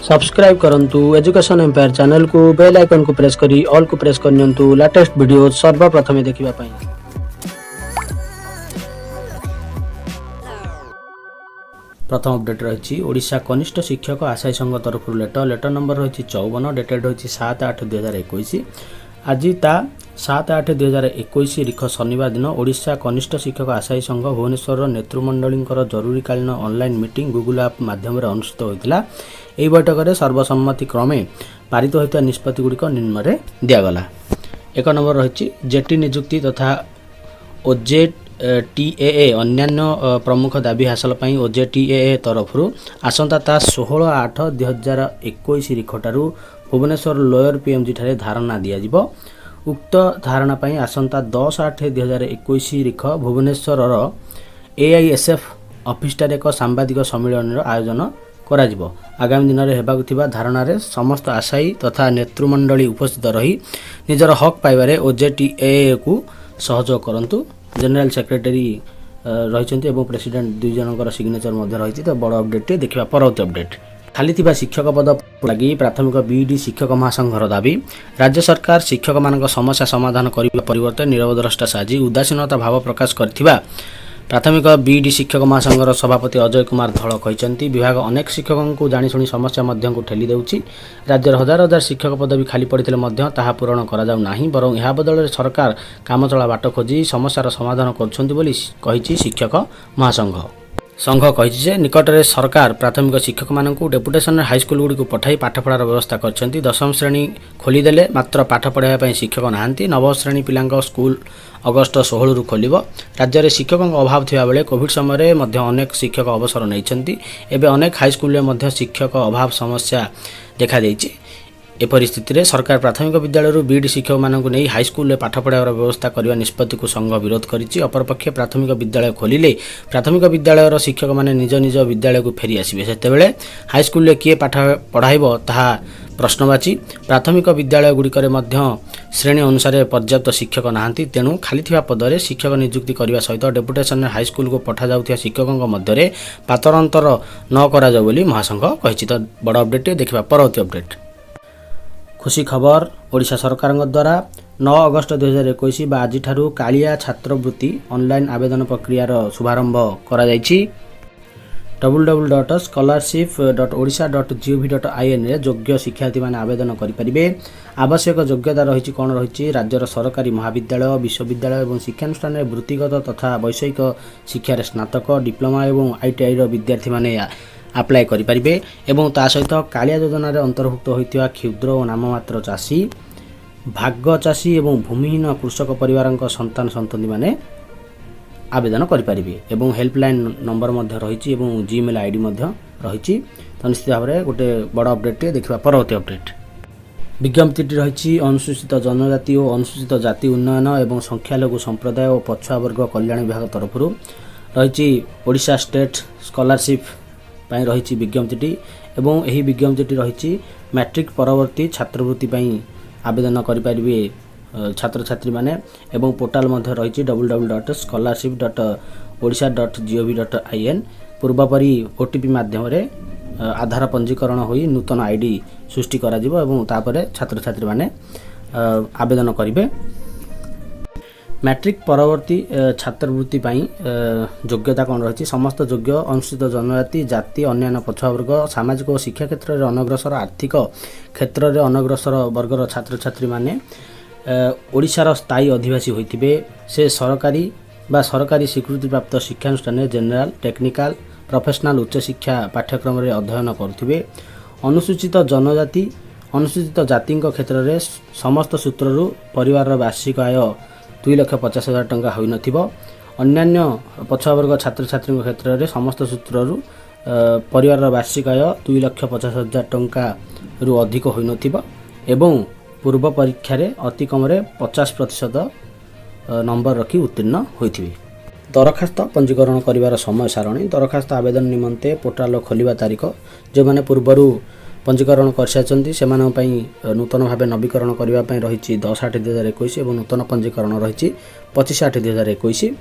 Subscribe करंतु education empire channel को bell icon को प्रेस करी ऑल को प्रेस करनियंतु लेटेस्ट वीडियो सर्वप्रथम देखिबा पई। प्रथम अपडेट रही ओडिशा कनिष्ठ शिक्षक आशायी संघ तरफ लेटर नंबर रही 54 डेटेड रही 7/8/2021। आज ता 7/8/2021 रिख शनिवार दिन ओडिशा कनिष्ठ शिक्षक आशायी संघ भुवनेश्वर नेतृमंडली जरूरीकालीन ऑनलाइन मीटिंग गूगल ऐप माध्यम अनुष्ठित होता। यह बैठक में सर्वसम्मति क्रमे पारित होता निष्पत्ति गुड़िक निम्न में दिगला। एक नंबर रही जेटी निजुक्ति तथा OJTAA अन्यान्य प्रमुख दाबी हासिल पर OJTAA तरफ आसंता 16/8/2021 रिखठारू भुवनेश्वर लोयर PMG ठारे धारणा दिज्व। उक्त धारणा पर आसंता 10/8/2021 रिख भुवनेश्वर AISF ऑफिस एक सांबादिक सम्मेलन आयोजन कराजिबो। आगामी दिन में हेबाकु थिबा धारणा रे समस्त आशायी तथा नेतृमंडली उपस्थित रही निजर हक पाइबारे OJTAA को सहयोग करंतु। जनरल सेक्रेटरी रही प्रेसिडेंट दुई जनकर सिग्नेचर रही। तो बड़ अपडेट देखा परवर्ती अपडेट। खाली थिबा शिक्षक पद लगी प्राथमिक BED शिक्षक महासंघर दाबी। राज्य सरकार शिक्षक मानक समस्या समाधान करने परिवर्ते निरवद्रष्टा साजी उदासीनता भाव प्रकाश करथिबा प्राथमिक BED शिक्षक महासंघर सभापति अजय कुमार धल कहते विभाग अनेक शिक्षकों को जाशुणी समस्या मध्य को ठेली देउछि। राज्यर हजार हजार शिक्षक पद भी खाली पड़े ताहा पूरण करा बरं यह बदल सरकार कामचला बाट खोजी समस्यार समाधान करिछि शिक्षक महासंघ। संघ कही निकट में सरकार प्राथमिक शिक्षक मानक डेपुटेशन हाईस्कल गुड़ी को पठाई पाठपढ़ार व्यवस्था कर। दशम श्रेणी खोलीदेले मात्र पाठ पढ़ाई शिक्षक नहांती। नवम श्रेणी पिला स्कूल अगस्ट 16 खोल। राज्य में शिक्षकों अभाव थिबा बेले कोविड समय अनेक शिक्षक अवसर नहीं। एवं अनेक हाईस्कल में शिक्षक अभाव समस्या देखा देइछि। एपरि स्थिति में सरकार प्राथमिक विद्यालय BED शिक्षक मानक नहीं हाईस्कल पाठ पढ़ाइर व्यवस्था करने निष्पत्ति को संघ विरोध करिछि। अपरपक्षे प्राथमिक विद्यालय खोलिले प्राथमिक विद्यालयर शिक्षक माने निज निज विद्यालय को फेरी आसिबे। सेतेबेले हाईस्कल किए पाठ पढ़ाइबो ताहा प्रश्नवाची। प्राथमिक विद्यालय गुड़िकरे मध्य श्रेणी अनुसार पर्याप्त शिक्षक नहांती। तेणु खाली थिबा पदरे शिक्षक नियुक्ति करने सहित डेपुटेशन हाईस्कल को पठा जाउथिया शिक्षकों मध्य पातरांतर न करा जाउ बोली महासंघ कहिछि। तो बड़ अपडेट देखिबा परवर्ती अपडेट। खुशी खबर ओडिशा सरकार द्वारा 9 अगस्त 2021 आज कालिया छात्रवृत्ति ऑनलाइन आवेदन प्रक्रियार शुभारंभ करा जायछि। www.scholarship.odisha.gov.in रे योग्य शिक्षार्थी माने आवेदन करि परिबे। आवश्यक योग्यता रही कौन रही राज्यर सरकारी महाविद्यालय विश्वविद्यालय और शिक्षानुष्ठान वृत्तिगत तथा वैषयिक शिक्षार स्नातक डिप्लोमा और ITI विद्यार्थी माने आप्लाय करें। एवं ता सहित कालिया योजना अंतर्भुक्त होता क्षुद्र और नाममात्र चाषी भाग चाषी और भूमिहीन कृषक परिवार संतान संतति माने आवेदन करें। एवं हेल्पलाइन नंबर रही जीमेल ID रही। तो निश्चित भाव में गोटे बड़ अपडेट देखा परवर्ती अपडेट। विज्ञप्ति रही अनुसूचित जनजाति और अनुसूचित जाति उन्नयन एवं संख्यालघु संप्रदाय और पछुआ वर्ग कल्याण विभाग तरफ रही ओडिशा स्टेट स्कॉलरशिप रही विज्ञप्ति एवं यही विज्ञप्ति रही मैट्रिक परवर्ती छात्रवृत्ति आवेदन करें छात्र छात्री माने। एवं पोर्टाल रही www.scholarship.odisha.gov.in। पूर्वपरी OTP माध्यम आधार पंजीकरण होई नूतन ID सृष्टि करा जिवो एवं तापरे छात्र छात्री माने आवेदन करेंगे। मैट्रिक परवर्ती छात्रवृत्ति योग्यता कौन रही समस्त योग्य अनुसूचित जनजाति जाति अन्य पछुआ वर्ग सामाजिक और शिक्षा क्षेत्र में अनग्रसर आर्थिक क्षेत्र में अनग्रसर वर्गर छात्र छात्री माने ओडिशार स्थायी अधिवासी होइथिबे। से सरकारी बा सरकारी स्वीकृति प्राप्त शिक्षानुष्ठान जेनेराल टेक्निकल प्रोफेशनल उच्च शिक्षा पाठ्यक्रम में अध्ययन करुथिबे। अनुसूचित जनजाति अनुसूचित जाति क्षेत्र में समस्त सूत्रु परिवार वार्षिक आय 2,50,000 टंका होई नथिबो। अन्यान्य पछुआ वर्ग छात्र छात्री क्षेत्र में समस्त सूत्रु परिवार वार्षिक आय 2,50,000 टंका रु अधिक होई नथिबो एवं पूर्व परीक्षा रे अति कम 50% नंबर रखी उत्तीर्ण होइथिबे। दरखास्त पंजीकरण करिवार समय सारणी दरखास्त आवेदन निमंते पोर्टाल खोलिबा तारीख जो माने पूर्वरु पंजीकरण करसाचंती सेमान पई नूतन भाव नवीकरण करबा पई रही 10/8/2021 और नूतन पंजीकरण रही 25/8/2021।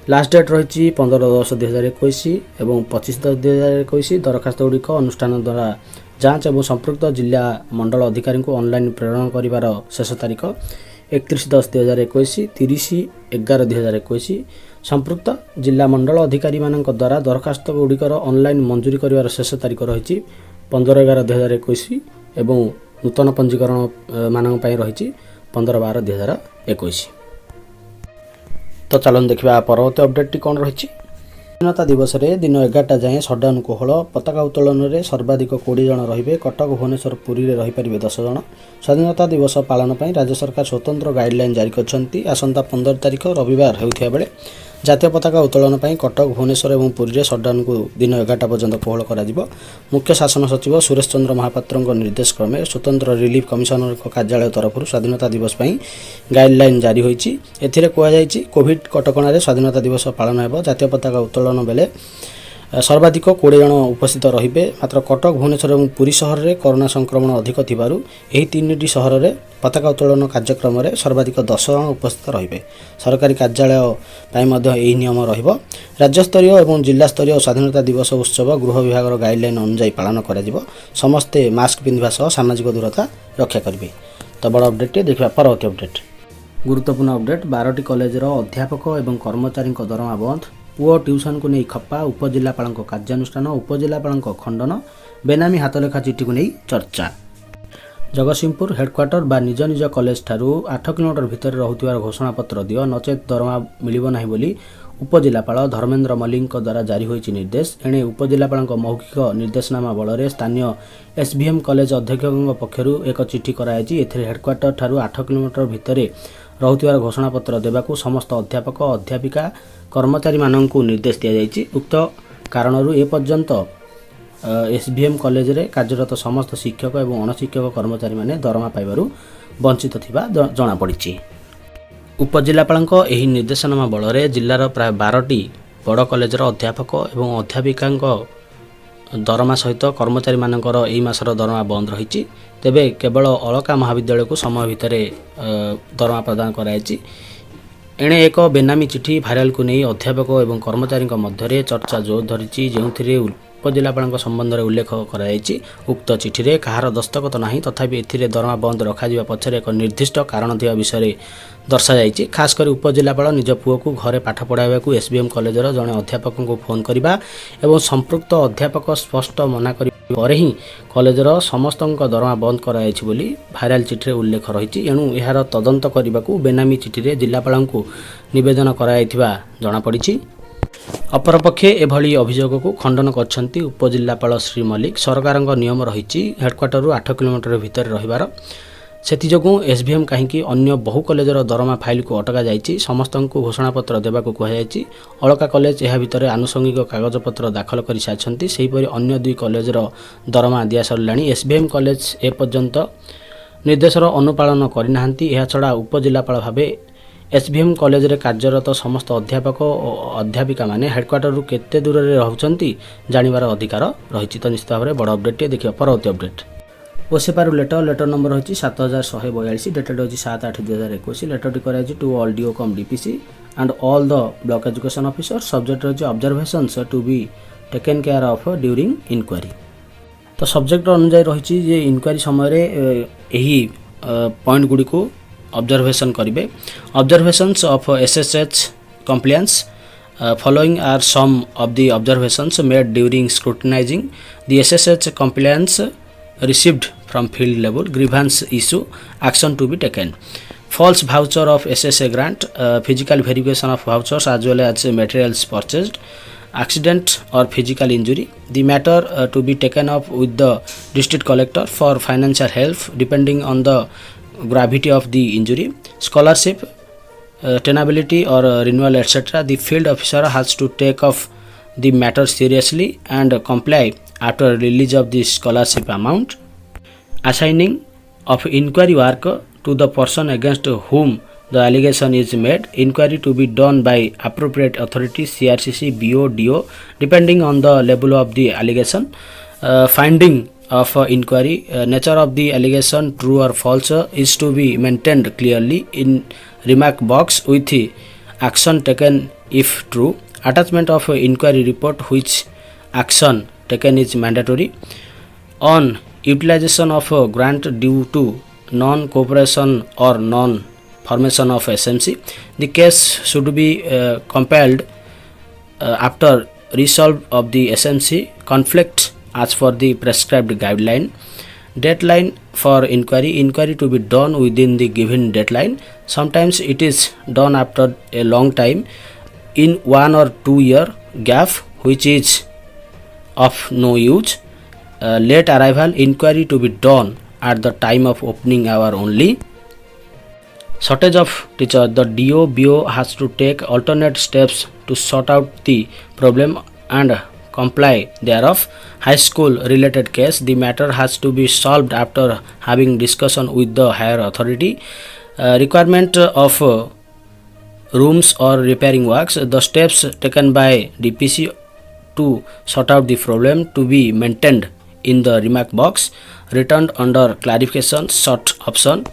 लास्ट डेट रही 15/10/2021 और 25/10/2021। दरखास्त गुड़िक अनुष्ठान द्वारा जांच एवं संपृक्त जिला मंडल अधिकारी को ऑनलाइन प्रेरण करिवार शेष तारीख 31/10/2021 30/11/2021 संपृक्त जिला मंडल अधिकारी मानक द्वारा दरखास्त गुड़िकर ऑनलाइन मंजूरी करिवार शेष तारीख रही 15/11/2021 एवं नूतन पंजीकरण मानक पई रही 15/12/2021। तो चलन देखा परवर्ती अपडेट कौन रही। स्वाधीनता दिवस रे दिन 11टा जाए सटडाउन कोहल पताका उत्तोलन में सर्वाधिक 20 जन रे कटक भुवनेश्वर पुरी रे रही पारिबे 10 जन। स्वाधीनता दिवस पालन पर राज्य सरकार स्वतंत्र गाइडलाइन जारी करछंती। आसंता 15 तारिख रविवार हेउथिया बेले जातीय पताका उत्तोलन पर कटक भुवनेश्वर और पुरी रे सटडाउन को दिन 11टा पर्यंत कोहल करा जिवो। मुख्य शासन सचिव सुरेश चंद्र महापात्र निर्देश क्रमे स्वतंत्र रिलीफ कमिशनर कार्यालय तरफ स्वाधीनता दिवस पर गाइडलाइन जारी होईची। एथिरे कुआ जाईची कोविड कटकणा रे स्वाधीनता दिवस पालन हेबो। जातीय पताका उत्तोलन बेले सर्वाधिक 20 जन उपस्थित रहिबे। मात्र कटक भुवनेश्वर और पुरी शहर रे कोरोना संक्रमण अधिक थिबारु एही तीनटी शहर रे पताका उत्तोलन कार्यक्रम रे सर्वाधिक 10 जन उपस्थित रहिबे। सरकारी कार्यालय पई मध्य एही नियम रहिबो। राज्य स्तरीय एवं जिला स्तरीय स्वाधीनता दिवस उत्सव गृह विभाग गाइडलाइन अनुसार पालन करा जिवो। समस्ते मास्क पिंधिबा सह सामाजिक दूरता रक्षा करिवे। तो बड़ अपडेट देखा परवर्ती अपडेट। गुरुत्वपूर्ण अपडेट 12टी कॉलेज रो अध्यापक एवं कर्मचारी दरमा बंद। पुओ ट्यूशन को नहीं खप्पा उपजिलापाल कार्यानुष्ठान उपजिलापाल खंडन बेनामी हाथलेखा चिठी को नहीं चर्चा। जगतसिंहपुर हेडक्वार्टर बा निज निज कॉलेज ठारू 8 किलोमीटर भितर रहुथिबार घोषणापत्र दियो नचेत दरमा मिलिबो नाही बोली उपजिलापाल धर्मेन्द्र मल्लिक द्वारा जारी होईछि निर्देश। एणे उपजिलापाल मौखिक निर्देशनामा बଳରେ स्थानीय एसबीएम कॉलेज अध्यक्षक पक्षरु एक चिठी करायछि। एथिरे हेडक्वार्टर ठारू 8 किलोमीटर भितर रहुथिबार घोषणापत्र देबाकू समस्त अध्यापक अध्यापिका कर्मचारी माननकू निर्देश दिया जायछि। उक्त कारणरू ए पर्यंत एसबीएम कॉलेज रे कार्यरत समस्त शिक्षक एवं अणशिक्षक कर्मचारी माने दरमा पाइबारु वंचित थिबा जणा पड़िछि। उपजिलापाल एही निर्देशनामा बଳରେ जिल्लार प्राय 12टी बड़ कॉलेज रो अध्यापक एवं अध्यापिका दरमा सहित कर्मचारी मानकर एही मासर दरमा बंद रहिछि। तेबे केवल अलका महाविद्यालय को समय भितर दरमा प्रदान करायछि। एणे एक बेनामी चिठी भाइराल को नहीं अध्यापक एवं कर्मचारी मध्य चर्चा जोर धरी जो उपजिलापाल संबंध में उल्लेख कराई। उक्त चिठी रे कहार दस्तखत नहीं तथापि एथिरे दरमा बंद रखा पछरे एक निर्दिष्ट कारण थिबा विषय दर्शा जाइछि। खास कर उपजिलापाल निज पुओ को घरे पाठ पढ़ाइबा को एसबीएम कॉलेज जड़े अध्यापक को फोन करबा एवं संपृक्त अध्यापक स्पष्ट मना करि परे ही कॉलेजर समस्त दरमा बंद कराई बोली भाइराल चिठी रे उल्लेख रही। एणु यार तदंत करने को बेनामी चिठी रे जिलापाल को निवेदन कराइथिबा जणा पड़िछि। अपरपक्षे एभली अभियोग को खंडन करछंती उपजिलापाल श्री मल्लिक। सरकार नियम रही हेडक्वार्टर 8 किलोमीटर भितर रहिबार सेतिजोगु एसबीएम कहीं अन्य बहु कॉलेजर दरमा फाइल को अटका जाइछि। समस्त को घोषणापत्र देबाक कहुଯାଇଛି। अलका कॉलेज यह भितर आनुषंगिक कागजपत्र दाखल कर सारी सेहीपरि अन्य 2 कॉलेजर दरमा दिया सरलाणी। एसबीएम कॉलेज ए पर्यंत निर्देशर अनुपालन करना। यह छड़ा उपजिलापाल भावे एसबीएम कॉलेज रे कार्यरत समस्त अध्यापक और अध्यापिका माने हेडक्वार्टर केते दूर रे रहउछंती जानिबार अधिकार रही। तो निश्चित भाव में बड़ अपडेट देखिए परवर्ती अपडेट। ओसेपार लेटर नंबर रही 7142 डेटेड होची 7/8/2021। लेटर टी कराई टू ऑल डीओकॉम DPC and all the block education officer. Subject रही observations to be taken care of during inquiry. तो सब्जेक्ट अनुसार रही जे इंक्वायरी समय यही पॉइंट गुडी को ऑब्जर्वेशन करेंगे। Observations of SSH compliance following are some of the observations made during scrutinizing the SSH compliance received from field level. Grievance issue, action to be taken. False voucher of SSA grant, physical verification of vouchers as well as materials purchased, accident or physical injury. The matter to be taken up with the district collector for financial help depending on the gravity of the injury. Scholarship, tenability or renewal etc. The field officer has to take off the matter seriously and comply after release of the scholarship amount. Assigning of inquiry work to the person against whom the allegation is made. Inquiry to be done by appropriate authority CRCC, BO, DO depending on the level of the allegation. Finding of inquiry, nature of the allegation true or false is to be maintained clearly in remark box with action taken if true. Attachment of inquiry report which action taken is mandatory. on utilization of a grant due to non cooperation or non formation of SMC. The case should be compelled after resolve of the SMC conflict as per the prescribed guideline. Deadline for inquiry to be done within the given deadline. Sometimes it is done after a long time in 1 or 2 year gap, which is of no use. Late arrival inquiry to be done at the time of opening hour only. Shortage of teacher. The DO has to take alternate steps to sort out the problem and comply thereof. High school related case. The matter has to be solved after having discussion with the higher authority. Requirement of rooms or repairing works. The steps taken by DPC to sort out the problem to be maintained in the remark box returned under clarification short option.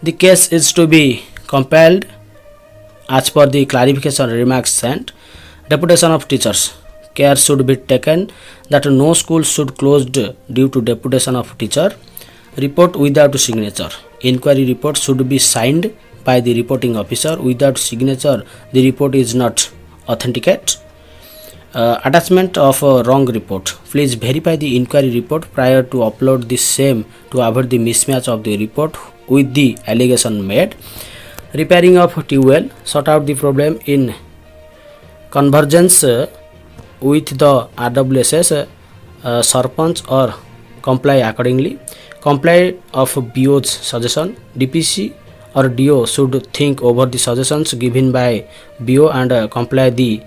The case is to be compiled as per the clarification remarks sent. Deputation of teachers. Care should be taken that no school should closed due to deputation of teacher. Report without signature. Inquiry report should be signed by the reporting officer. Without signature, the report is not authenticate. Attachment of a wrong report. Please verify the inquiry report prior to upload the same to avoid the mismatch of the report with the allegation made. Repairing of tube. Sort out the problem in convergence with the RWSS Sarpanch or comply accordingly. Comply of BO's suggestion. DPC or DO should think over the suggestions given by BO and comply the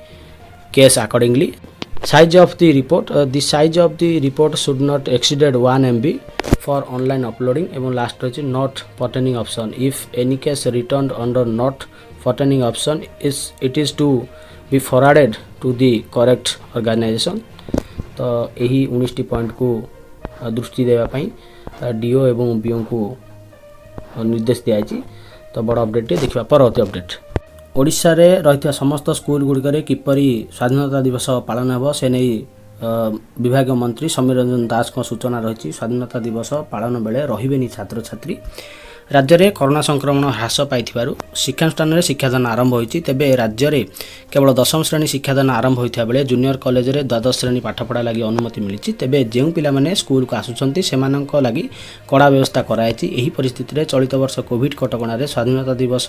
case accordingly. Size of the report. The size of the report should not exceed 1 MB for online uploading. এবং last রয়েছে not pertaining option. If any case returned under not pertaining option it is to be forwarded to the correct organization. तो यही 19टी point को दृष्टि देवा पई do एवं BO को निर्देश दिया जायछि. तो बड़ अपडेट देखिबा परवर्ती अपडेट. ओडिशा रे रहिता समस्त स्कूल गुड़िकरे किपरि स्वाधीनता दिवस पालन हेबो से नै विभाग मंत्री समीर रंजन दास को सूचना रही. स्वाधीनता दिवस पालन बेले रहिबेनी छात्र छात्री. राज्य में कोरोना संक्रमण ह्रास पाई शिक्षानुष्ठान में शिक्षादान आरंभ होती. तेबे राज्य में केवल 10वीं श्रेणी शिक्षादान आरंभ होता बेले जूनियर कॉलेज रे 12वीं श्रेणी पाठपढ़ा लगी अनुमति मिली. तेबे जो पिला माने स्कूल को आसुचंती सेमानक लगी कड़ा व्यवस्था कराई. एही परिस्थिति रे चलित वर्ष कोविड कटकणा रे स्वाधीनता दिवस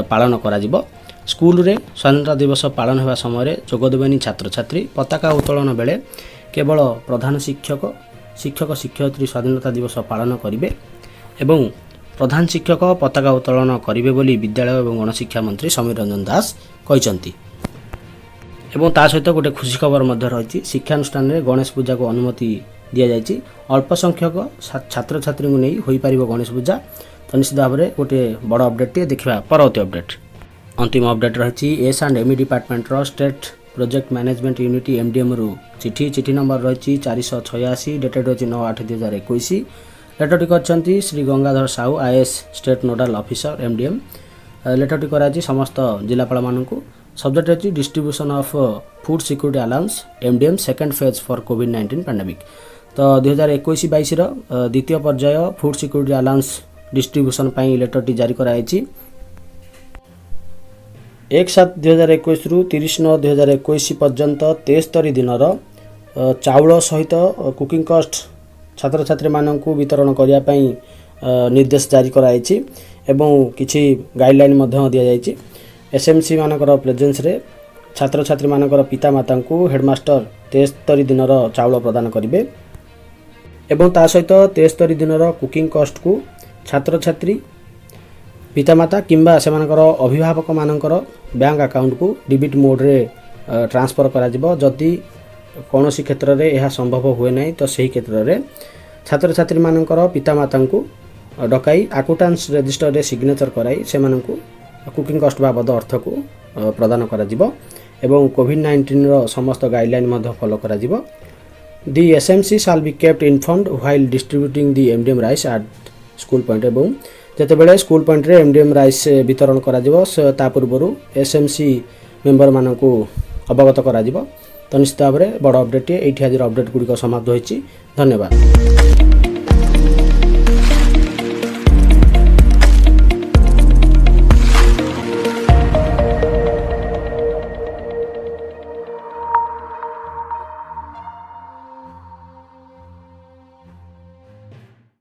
पालन करा जिवो. स्कूल रे स्वाधीनता दिवस पालन होगा समय जोग देबेनी छात्र छात्री. पताका उत्तोलन बेले केवल प्रधान शिक्षक शिक्षयित्री स्वाधीनता दिवस पालन करिवे एवं प्रधान शिक्षक पताका उत्तोलन करिवे बोली विद्यालय एवं गणशिक्षा मंत्री समीर रंजन दास कहिसंती. एवं ता सहित गोटे खुशी खबर मध्य रही. शिक्षानुष्ठान में गणेश पूजा को अनुमति दि जाइए. अल्प संख्यक छात्र छात्री को नहीं हो पार गणेश पूजा. तो निश्चित भाव में गोटे बड़ अपडेट देखा. परवर्ती अपडेट अंतिम अपडेट रही. S&ME department state project management unit MDM रु चिठी नंबर रही 486 डेटेड रही 9/8/2021. लेटरटी करछंती Shri Gangadhar Sahu IAS state nodal officer MDM. लेटरटी कराची समस्त जिलापाल मानकु. सब्जेक्ट रही distribution of food security allowance MDM second phase for कोविड-19 पैंडेमिक. तो 2021-22 द्वितीय पर्याय फूड सिक्योरिटी अलाउंस डिस्ट्रीब्यूशन पाई लेटरटी जारी कराई. 1/7/2021 रु 30/9/2021 पर्यंत 73 दिनर चाउल सहित कुकिंग कॉस्ट छात्र छात्री मानकु वितरण करिया पई निर्देश जारी कराई एवं किछि गाइडलाइन मध्य दिया जायछि. SMC मानकर प्रेजेंस रे छात्र छात्री मानकर पिता माता को हेडमास्टर 73 दिनर चाउल प्रदान करिवे एवं ता सहित 73 दिनर कुकिंग कॉस्ट को छात्र छात्री पितामाता किंबा सेमानकर अभिभावक मानकर बैंक अकाउंट को डिबिट मोड रे ट्रांसफर करा जिवो. जदि कौन सी क्षेत्र में यह संभव हुए ना तो सही क्षेत्र में छात्र छात्री मानकर पितामाता को डकाई अकाउंटेंट्स रजिस्टर रे सिग्नेचर कराई से कुकिंग कॉस्ट बाबद अर्थ को प्रदान करा जिवो एवं कोविड-19 रो समस्त गाइडलाइन मध्य फॉलो करा जिवो. दी SMC shall be kept informed while distributing the MDM rice at school point. एवं जेतेबेले स्कूल पॉइंट रे MDM राइस वितरण करा जिवो ता पूर्वरु SMC मेंबर मानकु अवगत करा जिवो. तो निश्चित भाव में बड़ अपडेट ये आज अपडेट गुड़िक समाप्त होती। धन्यवाद।